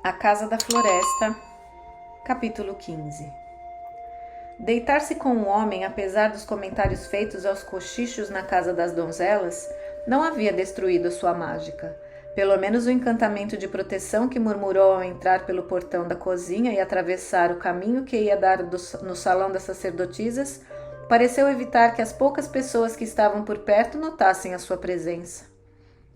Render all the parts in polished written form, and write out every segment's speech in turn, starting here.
A Casa da Floresta, capítulo 15. Deitar-se com um homem, apesar dos comentários feitos aos cochichos na casa das donzelas, não havia destruído sua mágica. Pelo menos o encantamento de proteção que murmurou ao entrar pelo portão da cozinha e atravessar o caminho que ia dar no salão das sacerdotisas pareceu evitar que as poucas pessoas que estavam por perto notassem a sua presença.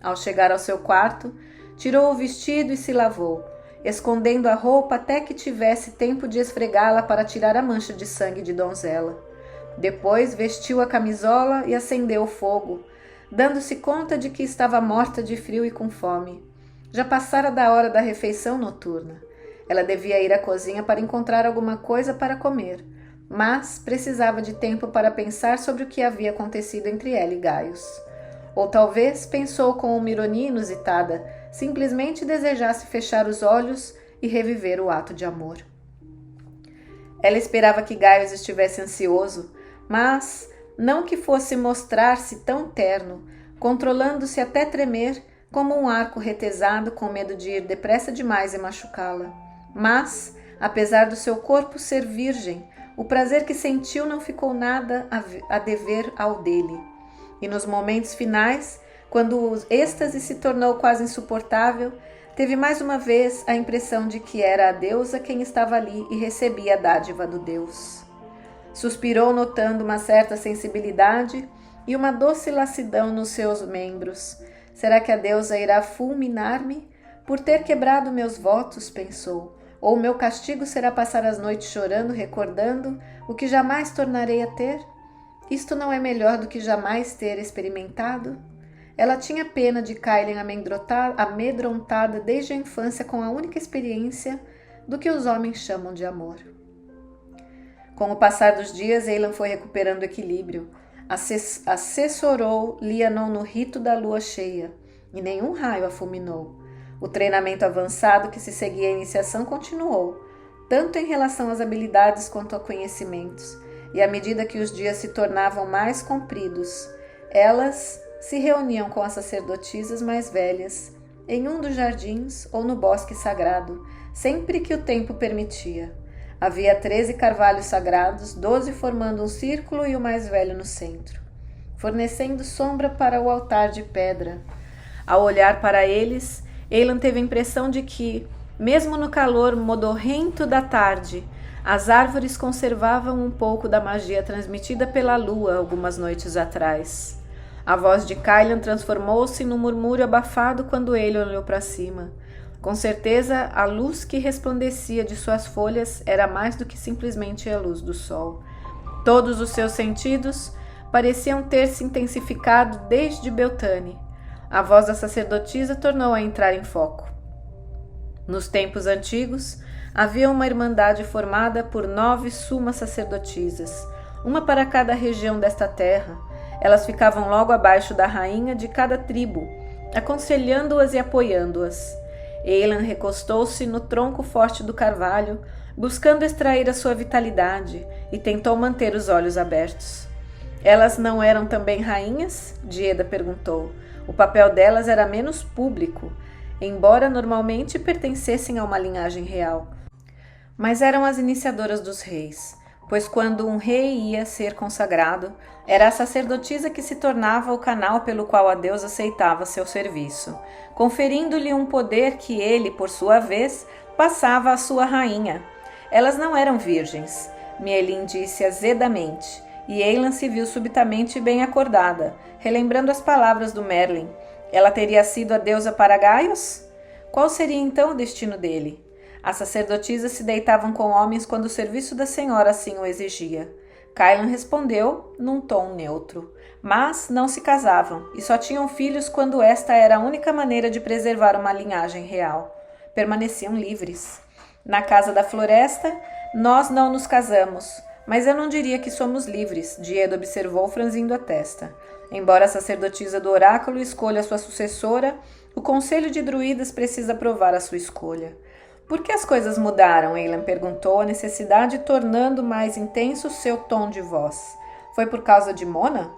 Ao chegar ao seu quarto, tirou o vestido e se lavou, escondendo a roupa até que tivesse tempo de esfregá-la para tirar a mancha de sangue de donzela. Depois vestiu a camisola e acendeu o fogo, dando-se conta de que estava morta de frio e com fome. Já passara da hora da refeição noturna. Ela devia ir à cozinha para encontrar alguma coisa para comer, mas precisava de tempo para pensar sobre o que havia acontecido entre ela e Gaius. Ou talvez pensou com uma ironia inusitada, simplesmente desejasse fechar os olhos e reviver o ato de amor. Ela esperava que Gaius estivesse ansioso, mas não que fosse mostrar-se tão terno, controlando-se até tremer como um arco retesado com medo de ir depressa demais e machucá-la. Mas, apesar do seu corpo ser virgem, o prazer que sentiu não ficou nada a dever ao dele. E nos momentos finais, quando o êxtase se tornou quase insuportável, teve mais uma vez a impressão de que era a deusa quem estava ali e recebia a dádiva do Deus. Suspirou notando uma certa sensibilidade e uma doce lassidão nos seus membros. Será que a deusa irá fulminar-me? Por ter quebrado meus votos, pensou. Ou meu castigo será passar as noites chorando, recordando o que jamais tornarei a ter? Isto não é melhor do que jamais ter experimentado? Ela tinha pena de Kailin amedrontada desde a infância com a única experiência do que os homens chamam de amor. Com o passar dos dias, Eilan foi recuperando o equilíbrio. Assessorou Lianon no rito da lua cheia, e nenhum raio a fulminou. O treinamento avançado que se seguia à iniciação continuou, tanto em relação às habilidades quanto a conhecimentos, e à medida que os dias se tornavam mais compridos, elas se reuniam com as sacerdotisas mais velhas, em um dos jardins ou no bosque sagrado, sempre que o tempo permitia. Havia 13 carvalhos sagrados, 12 formando um círculo e o mais velho no centro, fornecendo sombra para o altar de pedra. Ao olhar para eles, Eilan teve a impressão de que, mesmo no calor modorrento da tarde, as árvores conservavam um pouco da magia transmitida pela lua algumas noites atrás. A voz de Kailin transformou-se num murmúrio abafado quando ele olhou para cima. Com certeza, a luz que resplandecia de suas folhas era mais do que simplesmente a luz do sol. Todos os seus sentidos pareciam ter se intensificado desde Beltane. A voz da sacerdotisa tornou a entrar em foco. Nos tempos antigos, havia uma irmandade formada por 9 sumas sacerdotisas, uma para cada região desta terra. Elas ficavam logo abaixo da rainha de cada tribo, aconselhando-as e apoiando-as. Eilan recostou-se no tronco forte do carvalho, buscando extrair a sua vitalidade, e tentou manter os olhos abertos. Elas não eram também rainhas? Dieda perguntou. O papel delas era menos público, embora normalmente pertencessem a uma linhagem real. Mas eram as iniciadoras dos reis, pois quando um rei ia ser consagrado, era a sacerdotisa que se tornava o canal pelo qual a deusa aceitava seu serviço, conferindo-lhe um poder que ele, por sua vez, passava à sua rainha. Elas não eram virgens, Mielin disse azedamente, e Eilan se viu subitamente bem acordada, relembrando as palavras do Merlin. Ela teria sido a deusa para Gaius? Qual seria então o destino dele? As sacerdotisas se deitavam com homens quando o serviço da senhora assim o exigia. Kailin respondeu num tom neutro, mas não se casavam e só tinham filhos quando esta era a única maneira de preservar uma linhagem real. Permaneciam livres. Na Casa da Floresta, nós não nos casamos, mas eu não diria que somos livres, Dieda observou franzindo a testa. Embora a sacerdotisa do oráculo escolha sua sucessora, o conselho de druidas precisa aprovar a sua escolha. Por que as coisas mudaram? Eilan perguntou, a necessidade tornando mais intenso seu tom de voz. Foi por causa de Mona?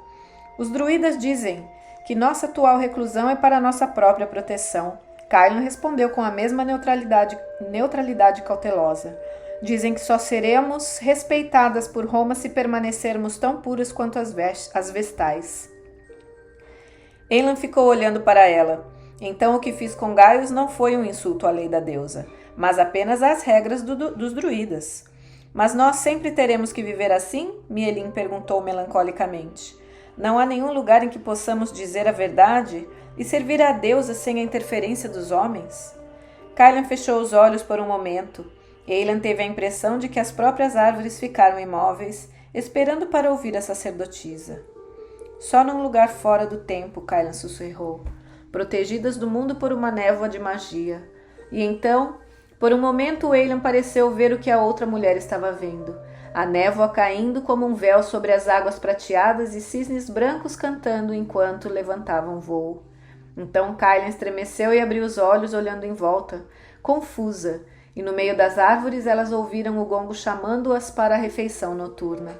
Os druidas dizem que nossa atual reclusão é para nossa própria proteção. Kylan respondeu com a mesma neutralidade cautelosa. Dizem que só seremos respeitadas por Roma se permanecermos tão puras quanto as vestais. Eilan ficou olhando para ela. Então o que fiz com Gaius não foi um insulto à lei da deusa, mas apenas às regras dos druidas. Mas nós sempre teremos que viver assim? Mielin perguntou melancolicamente. Não há nenhum lugar em que possamos dizer a verdade e servir a deusa sem a interferência dos homens? Kylan fechou os olhos por um momento. Eilan teve a impressão de que as próprias árvores ficaram imóveis, esperando para ouvir a sacerdotisa. Só num lugar fora do tempo, Kylan sussurrou, protegidas do mundo por uma névoa de magia. E então, por um momento, Eilan pareceu ver o que a outra mulher estava vendo. A névoa caindo como um véu sobre as águas prateadas e cisnes brancos cantando enquanto levantavam voo. Então Kylan estremeceu e abriu os olhos, olhando em volta, confusa, e no meio das árvores elas ouviram o gongo chamando-as para a refeição noturna.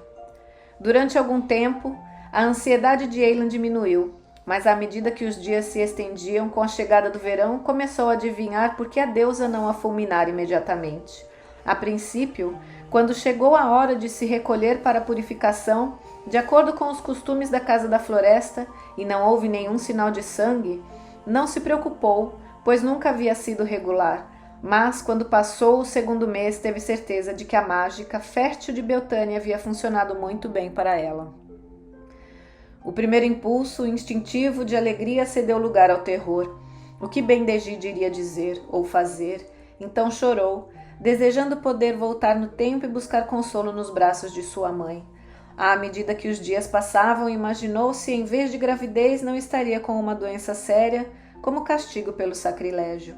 Durante algum tempo, a ansiedade de Eilan diminuiu, mas à medida que os dias se estendiam com a chegada do verão, começou a adivinhar por que a deusa não a fulminara imediatamente. A princípio, quando chegou a hora de se recolher para a purificação, de acordo com os costumes da Casa da Floresta, e não houve nenhum sinal de sangue, não se preocupou, pois nunca havia sido regular. Mas, quando passou o segundo mês, teve certeza de que a mágica fértil de Beltânia havia funcionado muito bem para ela. O primeiro impulso instintivo de alegria cedeu lugar ao terror. O que Bendegid iria dizer ou fazer? Então chorou, desejando poder voltar no tempo e buscar consolo nos braços de sua mãe. À medida que os dias passavam, imaginou se, em vez de gravidez, não estaria com uma doença séria, como castigo pelo sacrilégio.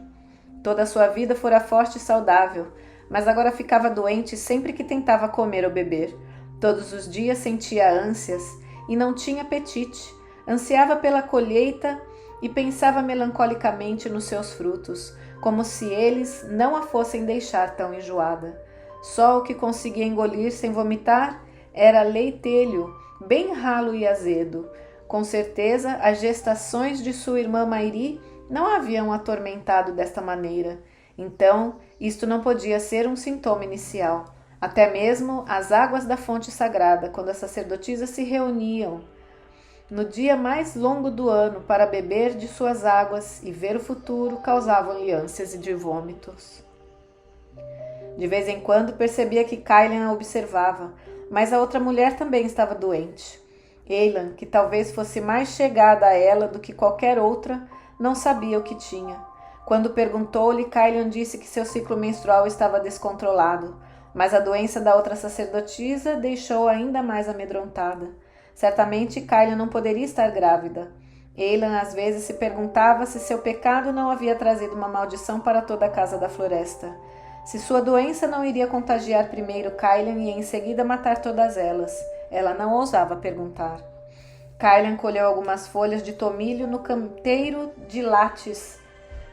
Toda a sua vida fora forte e saudável, mas agora ficava doente sempre que tentava comer ou beber. Todos os dias sentia ânsias e não tinha apetite. Ansiava pela colheita e pensava melancolicamente nos seus frutos, como se eles não a fossem deixar tão enjoada. Só o que conseguia engolir sem vomitar era leitelho, bem ralo e azedo. Com certeza, as gestações de sua irmã Mairi não a haviam atormentado desta maneira. Então, isto não podia ser um sintoma inicial. Até mesmo as águas da fonte sagrada, quando as sacerdotisas se reuniam no dia mais longo do ano para beber de suas águas e ver o futuro, causavam-lhe ânsias e de vômitos. De vez em quando percebia que Kylan a observava, mas a outra mulher também estava doente. Eilan, que talvez fosse mais chegada a ela do que qualquer outra, não sabia o que tinha. Quando perguntou-lhe, Kylan disse que seu ciclo menstrual estava descontrolado, mas a doença da outra sacerdotisa deixou-a ainda mais amedrontada. Certamente Kylan não poderia estar grávida. Eilan às vezes se perguntava se seu pecado não havia trazido uma maldição para toda a Casa da Floresta. Se sua doença não iria contagiar primeiro Kylan e em seguida matar todas elas. Ela não ousava perguntar. Kylan colheu algumas folhas de tomilho no canteiro de látis,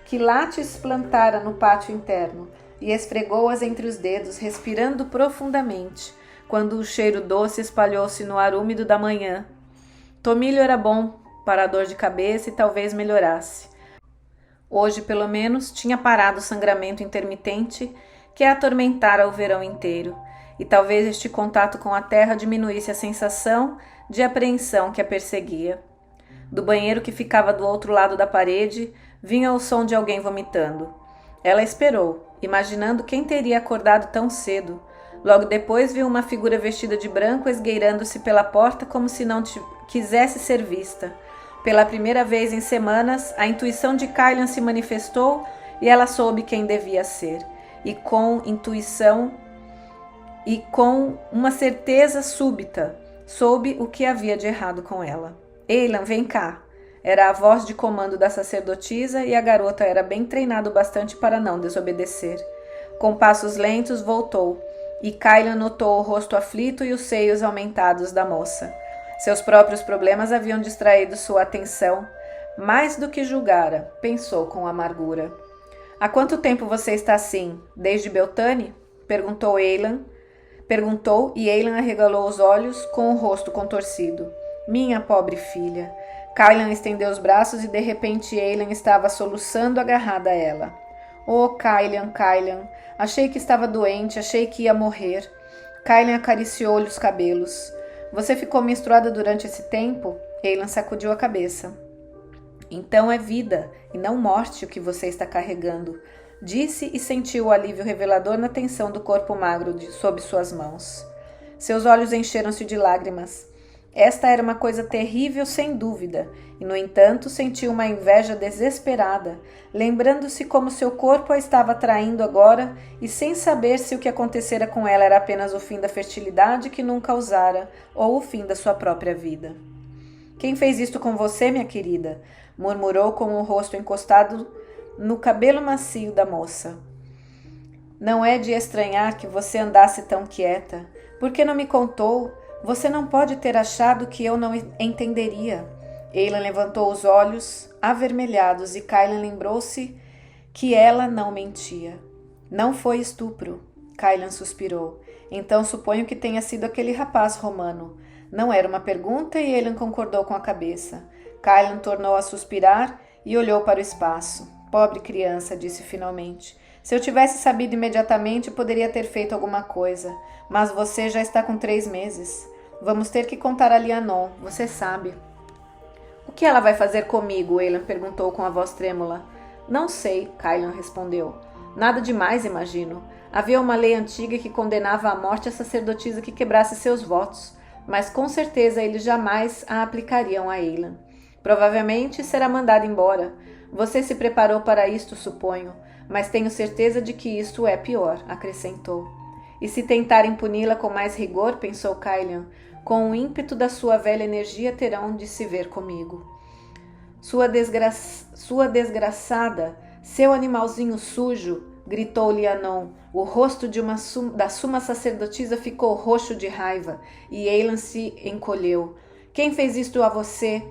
que Látis plantara no pátio interno, e esfregou-as entre os dedos, respirando profundamente, quando o cheiro doce espalhou-se no ar úmido da manhã. Tomilho era bom para a dor de cabeça e talvez melhorasse. Hoje, pelo menos, tinha parado o sangramento intermitente que a atormentara o verão inteiro, e talvez este contato com a terra diminuísse a sensação de apreensão que a perseguia. Do banheiro que ficava do outro lado da parede, vinha o som de alguém vomitando. Ela esperou, imaginando quem teria acordado tão cedo. Logo depois viu uma figura vestida de branco esgueirando-se pela porta como se não quisesse ser vista. Pela primeira vez em semanas, a intuição de Kylan se manifestou e ela soube quem devia ser. E com intuição e com uma certeza súbita, soube o que havia de errado com ela. Eilan, vem cá. Era a voz de comando da sacerdotisa e a garota era bem treinada o bastante para não desobedecer. Com passos lentos voltou e Kylan notou o rosto aflito e os seios aumentados da moça. Seus próprios problemas haviam distraído sua atenção, mais do que julgara, pensou com amargura. Há quanto tempo você está assim? Desde Beltane? Perguntou e Eilan arregalou os olhos com o rosto contorcido. Minha pobre filha. Kailan estendeu os braços e de repente Eilan estava soluçando agarrada a ela. Oh, Kailan, Kailan, achei que estava doente, achei que ia morrer. Kailan acariciou-lhe os cabelos. Você ficou menstruada durante esse tempo? Eilan sacudiu a cabeça. Então é vida e não morte o que você está carregando, disse e sentiu o alívio revelador na tensão do corpo magro sob suas mãos. Seus olhos encheram-se de lágrimas. Esta era uma coisa terrível, sem dúvida, e, no entanto, sentiu uma inveja desesperada, lembrando-se como seu corpo a estava traindo agora e sem saber se o que acontecera com ela era apenas o fim da fertilidade que nunca usara ou o fim da sua própria vida. Quem fez isto com você, minha querida? Murmurou com o rosto encostado no cabelo macio da moça. Não é de estranhar que você andasse tão quieta. Por que não me contou? Você não pode ter achado que eu não entenderia. Eilan levantou os olhos, avermelhados, e Kailan lembrou-se que ela não mentia. Não foi estupro. Kailan suspirou. Então suponho que tenha sido aquele rapaz romano. Não era uma pergunta e Eilan concordou com a cabeça. Kailan tornou a suspirar e olhou para o espaço. Pobre criança, disse finalmente. Se eu tivesse sabido imediatamente, poderia ter feito alguma coisa. Mas você já está com 3 meses. Vamos ter que contar a Lianon, você sabe. O que ela vai fazer comigo? Eilan perguntou com a voz trêmula. Não sei, Kailan respondeu. Nada demais, imagino. Havia uma lei antiga que condenava à morte a sacerdotisa que quebrasse seus votos, mas com certeza eles jamais a aplicariam a Eilan. Provavelmente será mandada embora. Você se preparou para isto, suponho, mas tenho certeza de que isto é pior, acrescentou. E se tentarem puni-la com mais rigor, pensou Kailan, com o ímpeto da sua velha energia terão de se ver comigo. Sua desgraçada, seu animalzinho sujo, gritou Lianon. O rosto da suma sacerdotisa ficou roxo de raiva e Eilan se encolheu. Quem fez isto a você?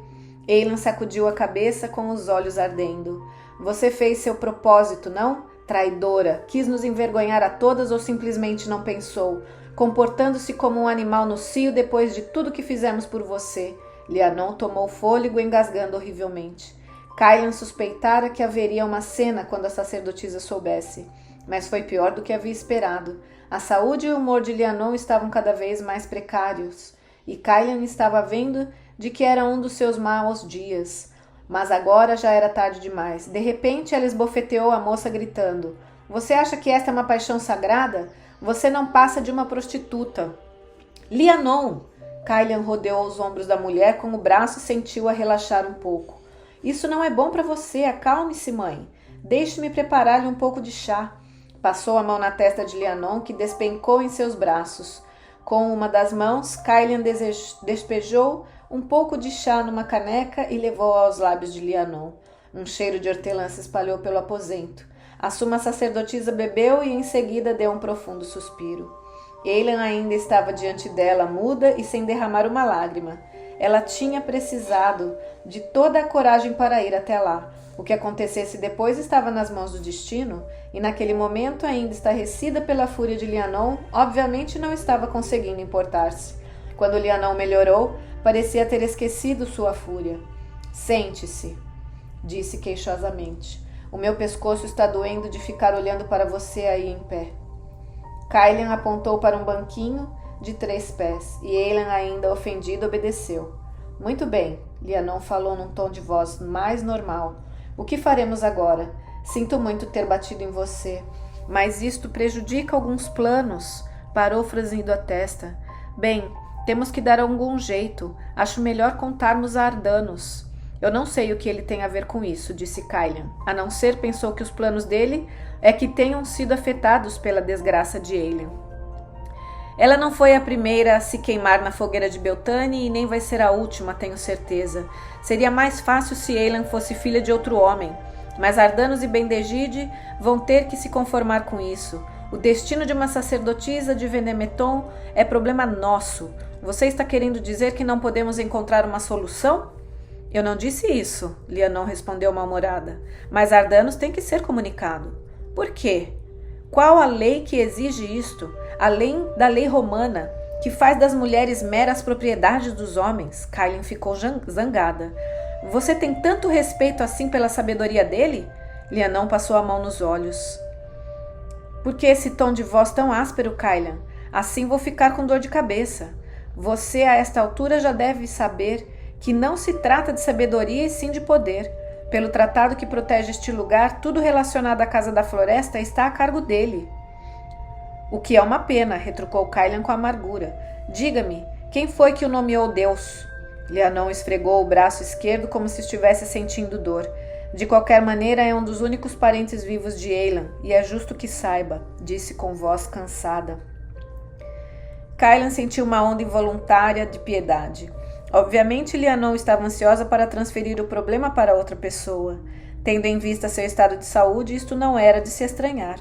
Eilan sacudiu a cabeça com os olhos ardendo. Você fez seu propósito, não? Traidora, quis nos envergonhar a todas ou simplesmente não pensou, comportando-se como um animal no cio depois de tudo que fizemos por você. Lianon tomou fôlego, engasgando horrivelmente. Kailan suspeitara que haveria uma cena quando a sacerdotisa soubesse, mas foi pior do que havia esperado. A saúde e o humor de Lianon estavam cada vez mais precários, e Kailan estava vendo de que era um dos seus maus dias. Mas agora já era tarde demais. De repente ela esbofeteou a moça gritando. Você acha que esta é uma paixão sagrada? Você não passa de uma prostituta. Lianon! Kailan rodeou os ombros da mulher com o braço e sentiu-a relaxar um pouco. Isso não é bom para você. Acalme-se, mãe. Deixe-me preparar-lhe um pouco de chá. Passou a mão na testa de Lianon, que despencou em seus braços. Com uma das mãos, Kailan despejou um pouco de chá numa caneca e levou aos lábios de Lianon. Um cheiro de hortelã se espalhou pelo aposento. A suma sacerdotisa bebeu e em seguida deu um profundo suspiro. Eilan ainda estava diante dela, muda e sem derramar uma lágrima. Ela tinha precisado de toda a coragem para ir até lá. O que acontecesse depois estava nas mãos do destino, e naquele momento, ainda estarrecida pela fúria de Lianon, obviamente não estava conseguindo importar-se. Quando Lianon melhorou, parecia ter esquecido sua fúria. Sente-se, disse queixosamente. O meu pescoço está doendo de ficar olhando para você aí em pé. Kailan apontou para um banquinho de 3 pés, e Eilan, ainda ofendido, obedeceu. Muito bem, Lianon falou num tom de voz mais normal. O que faremos agora? Sinto muito ter batido em você, mas isto prejudica alguns planos. Parou franzindo a testa. Bem, temos que dar algum jeito. Acho melhor contarmos a Ardanos. Eu não sei o que ele tem a ver com isso, disse Kailan. A não ser, pensou que os planos dele é que tenham sido afetados pela desgraça de Eilan. Ela não foi a primeira a se queimar na fogueira de Beltane e nem vai ser a última, tenho certeza. Seria mais fácil se Eilan fosse filha de outro homem. Mas Ardanos e Bendegide vão ter que se conformar com isso. O destino de uma sacerdotisa de Venemeton é problema nosso. Você está querendo dizer que não podemos encontrar uma solução? Eu não disse isso, Lianon respondeu mal-humorada. Mas Ardanos tem que ser comunicado. Por quê? Qual a lei que exige isto, além da lei romana, que faz das mulheres meras propriedades dos homens? Kailan ficou zangada. Você tem tanto respeito assim pela sabedoria dele? Lianon passou a mão nos olhos. Por que esse tom de voz tão áspero, Kylian? Assim vou ficar com dor de cabeça. Você, a esta altura, já deve saber que não se trata de sabedoria e sim de poder. Pelo tratado que protege este lugar, tudo relacionado à Casa da Floresta está a cargo dele. O que é uma pena, retrucou Kylian com amargura. Diga-me, quem foi que o nomeou Deus? Lianon esfregou o braço esquerdo como se estivesse sentindo dor. De qualquer maneira, é um dos únicos parentes vivos de Eilan, e é justo que saiba, disse com voz cansada. Kylian sentiu uma onda involuntária de piedade. Obviamente, Lianon estava ansiosa para transferir o problema para outra pessoa. Tendo em vista seu estado de saúde, isto não era de se estranhar.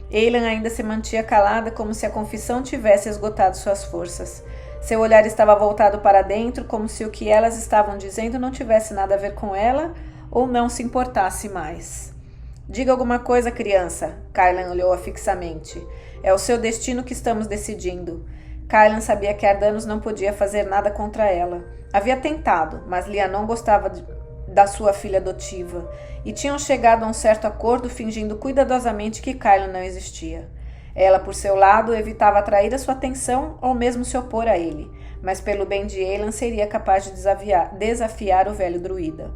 Eilan ainda se mantinha calada como se a confissão tivesse esgotado suas forças. Seu olhar estava voltado para dentro, como se o que elas estavam dizendo não tivesse nada a ver com ela ou não se importasse mais. Diga alguma coisa, criança. Kylian olhou-a fixamente. É o seu destino que estamos decidindo. Kylian sabia que Ardanos não podia fazer nada contra ela. Havia tentado, mas Lianon gostava da sua filha adotiva, e tinham chegado a um certo acordo fingindo cuidadosamente que Kylian não existia. Ela, por seu lado, evitava atrair a sua atenção ou mesmo se opor a ele, mas pelo bem de Eilan seria capaz de desafiar o velho druida.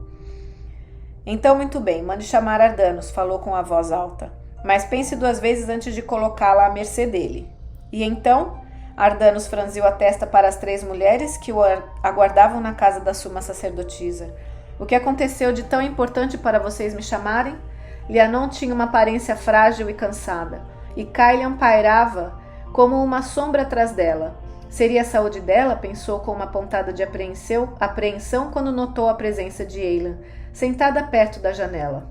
Então, muito bem, mande chamar Ardanos, falou com a voz alta, mas pense 2 vezes antes de colocá-la à mercê dele. E então, Ardanos franziu a testa para as 3 mulheres que o aguardavam na casa da suma sacerdotisa. O que aconteceu de tão importante para vocês me chamarem? Lianon tinha uma aparência frágil e cansada, e Kylian pairava como uma sombra atrás dela. Seria a saúde dela? Pensou com uma pontada de apreensão quando notou a presença de Eilan, sentada perto da janela.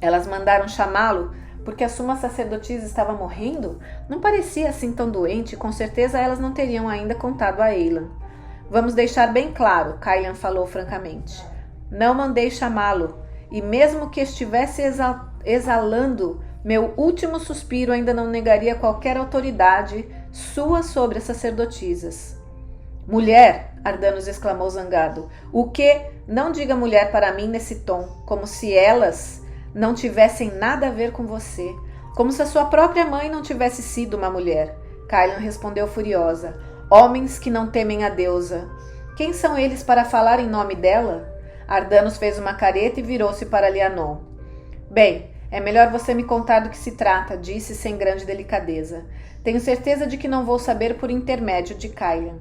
Elas mandaram chamá-lo porque a suma sacerdotisa estava morrendo? Não parecia assim tão doente, e com certeza elas não teriam ainda contado a Eilan. Vamos deixar bem claro, Kylian falou francamente. Não mandei chamá-lo, e mesmo que estivesse exalando meu último suspiro, ainda não negaria qualquer autoridade sua sobre as sacerdotisas. Mulher, Ardanos exclamou zangado. O que? Não diga mulher para mim nesse tom, como se elas não tivessem nada a ver com você, como se a sua própria mãe não tivesse sido uma mulher. Kylian respondeu furiosa. Homens que não temem a deusa. Quem são eles para falar em nome dela? Ardanos fez uma careta e virou-se para Lianon. Bem, é melhor você me contar do que se trata, disse sem grande delicadeza. Tenho certeza de que não vou saber por intermédio de Kylian.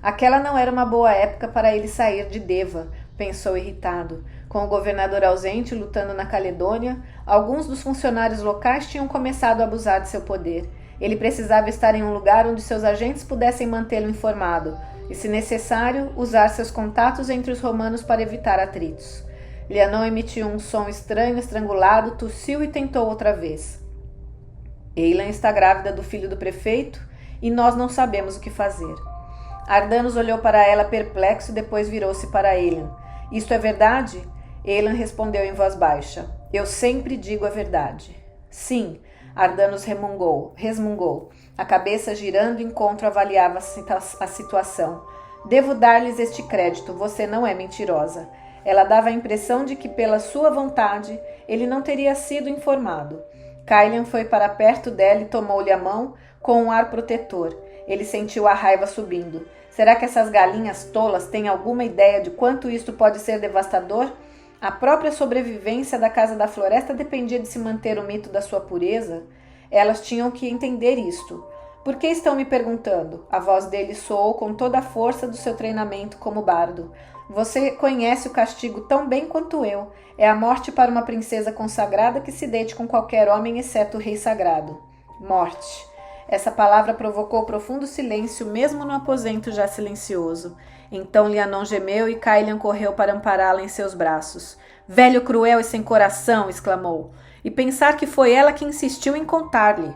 Aquela não era uma boa época para ele sair de Deva, pensou irritado. Com o governador ausente lutando na Caledônia, alguns dos funcionários locais tinham começado a abusar de seu poder. Ele precisava estar em um lugar onde seus agentes pudessem mantê-lo informado e, se necessário, usar seus contatos entre os romanos para evitar atritos. Lianon emitiu um som estranho, estrangulado, tossiu e tentou outra vez. Eilan está grávida do filho do prefeito e nós não sabemos o que fazer. Ardanos olhou para ela perplexo e depois virou-se para Eilan. Isto é verdade? Eilan respondeu em voz baixa. Eu sempre digo a verdade. Sim, Ardanos resmungou. A cabeça girando enquanto avaliava a situação. Devo dar-lhes este crédito, você não é mentirosa. Ela dava a impressão de que, pela sua vontade, ele não teria sido informado. Kylian foi para perto dela e tomou-lhe a mão com um ar protetor. Ele sentiu a raiva subindo. Será que essas galinhas tolas têm alguma ideia de quanto isto pode ser devastador? A própria sobrevivência da Casa da Floresta dependia de se manter o mito da sua pureza. Elas tinham que entender isto. Por que estão me perguntando? A voz dele soou com toda a força do seu treinamento como bardo. Você conhece o castigo tão bem quanto eu. É a morte para uma princesa consagrada que se deite com qualquer homem exceto o rei sagrado. Morte. Essa palavra provocou profundo silêncio, mesmo no aposento já silencioso. Então Lianon gemeu e Kylian correu para ampará-la em seus braços. Velho cruel e sem coração, exclamou. E pensar que foi ela que insistiu em contar-lhe.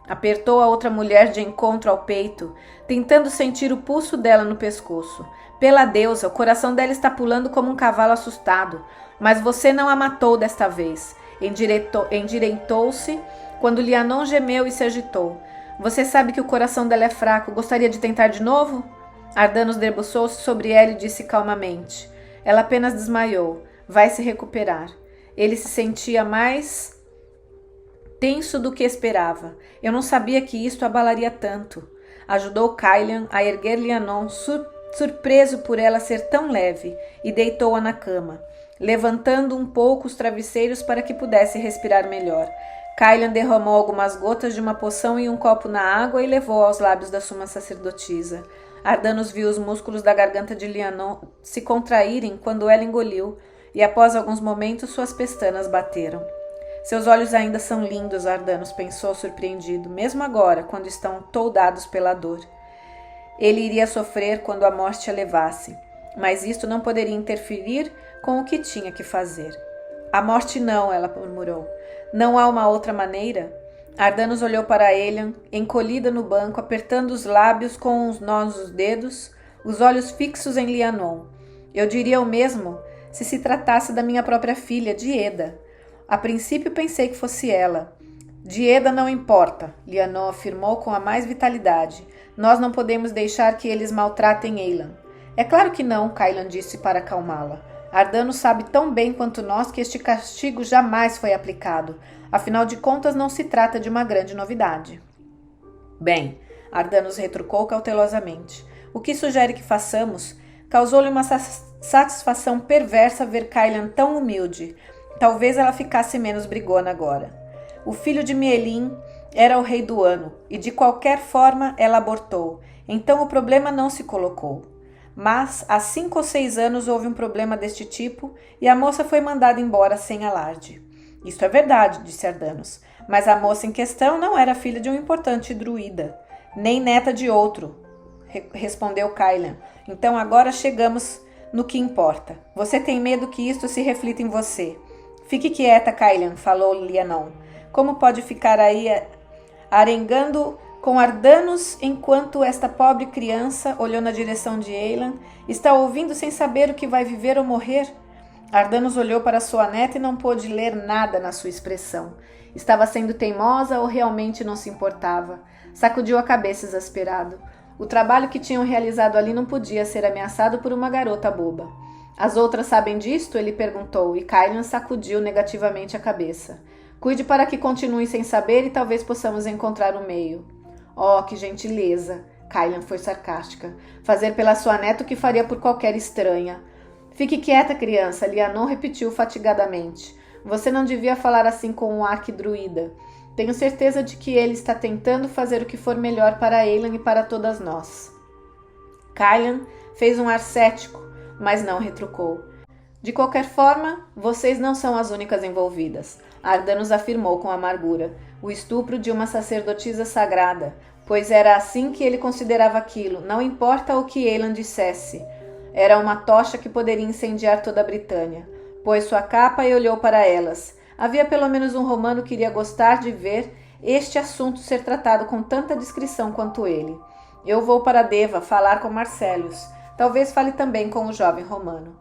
Apertou a outra mulher de encontro ao peito, tentando sentir o pulso dela no pescoço. Pela deusa, o coração dela está pulando como um cavalo assustado. Mas você não a matou desta vez. Endireitou-se quando Lianon gemeu e se agitou. Você sabe que o coração dela é fraco. Gostaria de tentar de novo? Ardanos debruçou-se sobre ela e disse calmamente. Ela apenas desmaiou. Vai se recuperar. Ele se sentia mais tenso do que esperava. Eu não sabia que isto abalaria tanto. Ajudou Kylian a erguer Lianon, surpreso por ela ser tão leve, e deitou-a na cama, levantando um pouco os travesseiros para que pudesse respirar melhor. Kylian derramou algumas gotas de uma poção em um copo na água e levou aos lábios da suma sacerdotisa. Ardanos viu os músculos da garganta de Lianon se contraírem quando ela engoliu, e após alguns momentos suas pestanas bateram. Seus olhos ainda são lindos, Ardanos pensou surpreendido, mesmo agora, quando estão toldados pela dor. Ele iria sofrer quando a morte a levasse, mas isto não poderia interferir com o que tinha que fazer. A morte não, ela murmurou. Não há uma outra maneira? Ardanos olhou para Elian, encolhida no banco, apertando os lábios com os nós dos dedos, os olhos fixos em Lianon. Eu diria o mesmo se se tratasse da minha própria filha, Dieda. A princípio pensei que fosse ela. Dieda não importa, Lianon afirmou com a mais vitalidade. Nós não podemos deixar que eles maltratem Eilan. É claro que não, Kylian disse para acalmá-la. Ardanos sabe tão bem quanto nós que este castigo jamais foi aplicado. Afinal de contas, não se trata de uma grande novidade. Bem, Ardanos retrucou cautelosamente. O que sugere que façamos? Causou-lhe uma satisfação perversa ver Kylian tão humilde. Talvez ela ficasse menos brigona agora. O filho de Mielin era o rei do ano, e de qualquer forma ela abortou. Então o problema não se colocou. Mas há 5 ou 6 anos houve um problema deste tipo e a moça foi mandada embora sem alarde. Isto é verdade, disse Ardanos, mas a moça em questão não era filha de um importante druida, nem neta de outro, respondeu Kylian. Então agora chegamos no que importa. Você tem medo que isto se reflita em você. Fique quieta, Kylian, falou Lianon. Como pode ficar aí arengando com Ardanos enquanto esta pobre criança olhou na direção de Eilan? Está ouvindo sem saber o que vai viver ou morrer? Ardanos olhou para sua neta e não pôde ler nada na sua expressão. Estava sendo teimosa ou realmente não se importava? Sacudiu a cabeça exasperado. O trabalho que tinham realizado ali não podia ser ameaçado por uma garota boba. As outras sabem disto? Ele perguntou, e Kylian sacudiu negativamente a cabeça. Cuide para que continuem sem saber e talvez possamos encontrar um meio. Oh, que gentileza! Kylian foi sarcástica. Fazer pela sua neta o que faria por qualquer estranha. Fique quieta, criança, Lianon repetiu fatigadamente. Você não devia falar assim com um arquidruida. Tenho certeza de que ele está tentando fazer o que for melhor para Eilan e para todas nós. Kylian fez um ar cético, mas não retrucou. De qualquer forma, vocês não são as únicas envolvidas. Ardanos afirmou com amargura. O estupro de uma sacerdotisa sagrada, pois era assim que ele considerava aquilo, não importa o que Eilan dissesse. Era uma tocha que poderia incendiar toda a Britânia. Pôs sua capa e olhou para elas. Havia pelo menos um romano que iria gostar de ver este assunto ser tratado com tanta discrição quanto ele. Eu vou para Deva falar com Marcelius. Talvez fale também com o jovem romano.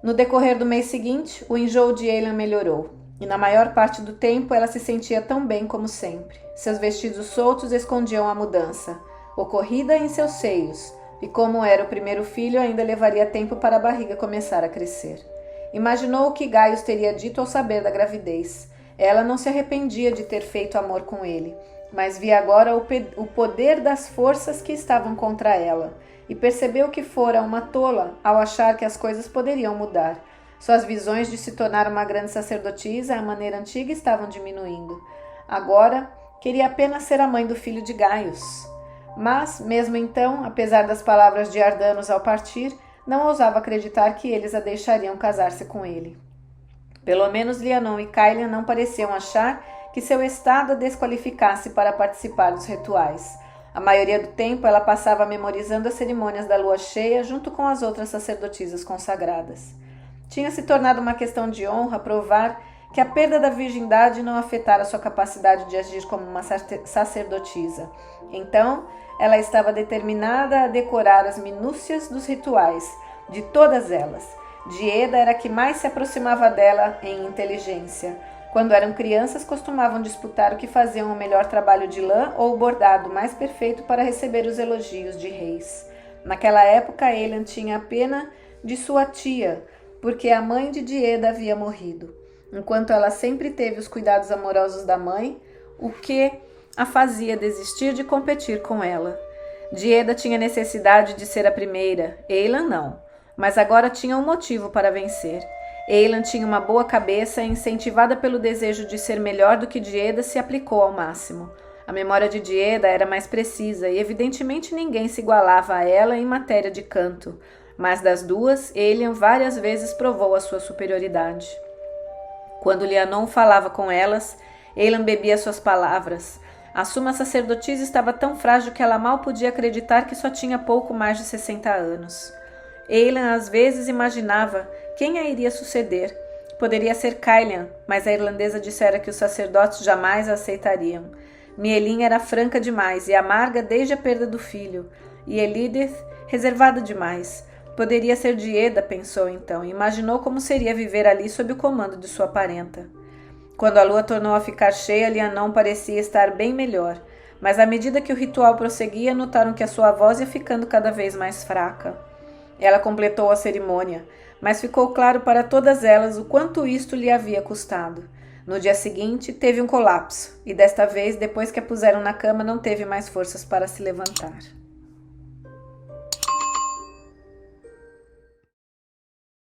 No decorrer do mês seguinte, o enjoo de Eilan melhorou. E na maior parte do tempo ela se sentia tão bem como sempre. Seus vestidos soltos escondiam a mudança, ocorrida em seus seios, e como era o primeiro filho, ainda levaria tempo para a barriga começar a crescer. Imaginou o que Gaius teria dito ao saber da gravidez. Ela não se arrependia de ter feito amor com ele, mas via agora o poder das forças que estavam contra ela, e percebeu que fora uma tola ao achar que as coisas poderiam mudar. Suas visões de se tornar uma grande sacerdotisa à maneira antiga estavam diminuindo. Agora, queria apenas ser a mãe do filho de Gaius. Mas, mesmo então, apesar das palavras de Ardanos ao partir, não ousava acreditar que eles a deixariam casar-se com ele. Pelo menos Lianon e Kylian não pareciam achar que seu estado a desqualificasse para participar dos rituais. A maioria do tempo ela passava memorizando as cerimônias da lua cheia junto com as outras sacerdotisas consagradas. Tinha se tornado uma questão de honra provar que a perda da virgindade não afetara sua capacidade de agir como uma sacerdotisa. Então, ela estava determinada a decorar as minúcias dos rituais, de todas elas. Dieda era a que mais se aproximava dela em inteligência. Quando eram crianças, costumavam disputar o que faziam o melhor trabalho de lã ou o bordado mais perfeito para receber os elogios de reis. Naquela época, Eilan tinha de sua tia, porque a mãe de Dieda havia morrido. Enquanto ela sempre teve os cuidados amorosos da mãe, o que a fazia desistir de competir com ela. Dieda tinha necessidade de ser a primeira, Eilan não, mas agora tinha um motivo para vencer. Eilan tinha uma boa cabeça e, incentivada pelo desejo de ser melhor do que Dieda, se aplicou ao máximo. A memória de Dieda era mais precisa e evidentemente ninguém se igualava a ela em matéria de canto, mas das duas, Eilan várias vezes provou a sua superioridade. Quando Lianon falava com elas, Eilan bebia suas palavras. A suma sacerdotisa estava tão frágil que ela mal podia acreditar que só tinha pouco mais de 60 anos. Eilan às vezes imaginava quem a iria suceder. Poderia ser Caillan, mas a irlandesa dissera que os sacerdotes jamais a aceitariam. Mielin era franca demais e amarga desde a perda do filho, e Elidith reservada demais. Poderia ser Dieda, pensou então, e imaginou como seria viver ali sob o comando de sua parenta. Quando a lua tornou a ficar cheia, Lianon parecia estar bem melhor, mas à medida que o ritual prosseguia, notaram que a sua voz ia ficando cada vez mais fraca. Ela completou a cerimônia, mas ficou claro para todas elas o quanto isto lhe havia custado. No dia seguinte, teve um colapso, e desta vez, depois que a puseram na cama, não teve mais forças para se levantar.